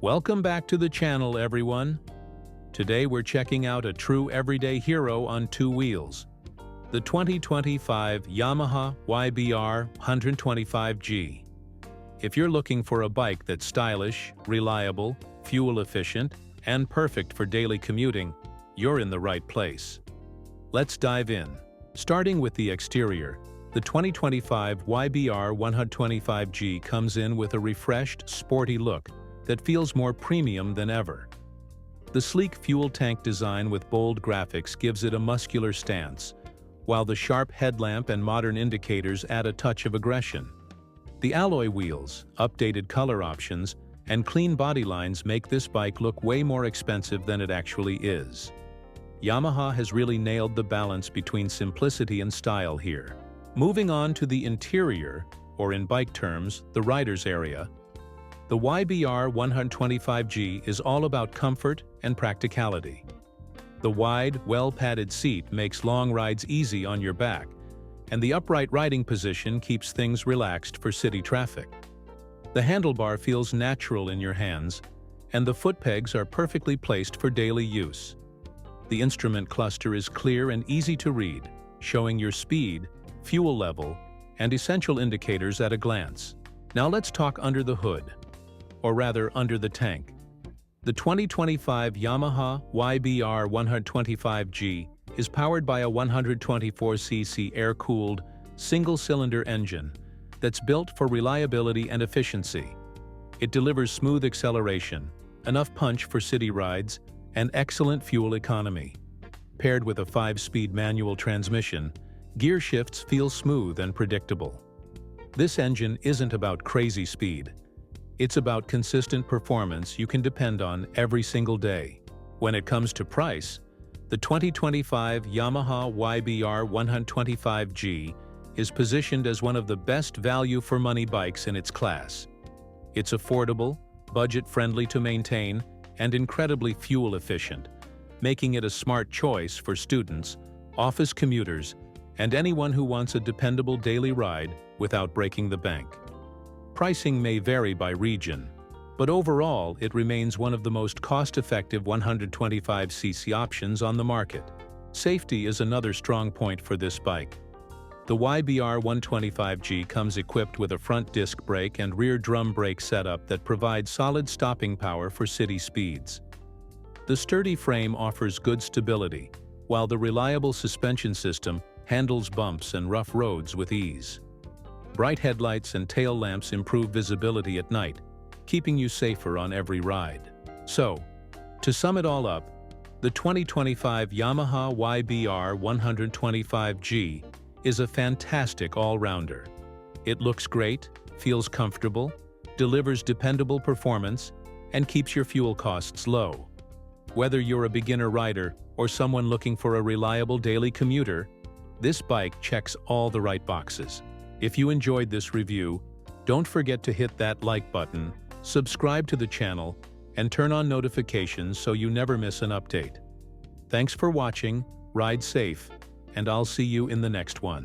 Welcome back to the channel, everyone. Today we're checking out a true everyday hero on two wheels, the 2025 Yamaha YBR 125G. If you're looking for a bike that's stylish, reliable, fuel-efficient, and perfect for daily commuting, you're in the right place. Let's dive in. Starting with the exterior, the 2025 YBR 125G comes in with a refreshed, sporty look that feels more premium than ever. The sleek fuel tank design with bold graphics gives it a muscular stance, while the sharp headlamp and modern indicators add a touch of aggression. The alloy wheels, updated color options, and clean body lines make this bike look way more expensive than it actually is. Yamaha has really nailed the balance between simplicity and style here. Moving on to the interior, or in bike terms, the rider's area, the YBR 125G is all about comfort and practicality. The wide, well-padded seat makes long rides easy on your back, and the upright riding position keeps things relaxed for city traffic. The handlebar feels natural in your hands, and the foot pegs are perfectly placed for daily use. The instrument cluster is clear and easy to read, showing your speed, fuel level, and essential indicators at a glance. Now let's talk under the hood, or rather under the tank. The 2025 Yamaha YBR 125G is powered by a 124cc air-cooled, single-cylinder engine that's built for reliability and efficiency. It delivers smooth acceleration, enough punch for city rides, and excellent fuel economy. Paired with a 5-speed manual transmission, gear shifts feel smooth and predictable. This engine isn't about crazy speed. It's about consistent performance you can depend on every single day. When it comes to price, the 2025 Yamaha YBR 125G is positioned as one of the best value-for-money bikes in its class. It's affordable, budget-friendly to maintain, and incredibly fuel-efficient, making it a smart choice for students, office commuters, and anyone who wants a dependable daily ride without breaking the bank. Pricing may vary by region, but overall it remains one of the most cost-effective 125cc options on the market. Safety is another strong point for this bike. The YBR 125G comes equipped with a front disc brake and rear drum brake setup that provides solid stopping power for city speeds. The sturdy frame offers good stability, while the reliable suspension system handles bumps and rough roads with ease. Bright headlights and tail lamps improve visibility at night, keeping you safer on every ride. So, to sum it all up, the 2025 Yamaha YBR 125G is a fantastic all-rounder. It looks great, feels comfortable, delivers dependable performance, and keeps your fuel costs low. Whether you're a beginner rider or someone looking for a reliable daily commuter, this bike checks all the right boxes. If you enjoyed this review, don't forget to hit that like button, subscribe to the channel, and turn on notifications so you never miss an update. Thanks for watching, ride safe, and I'll see you in the next one.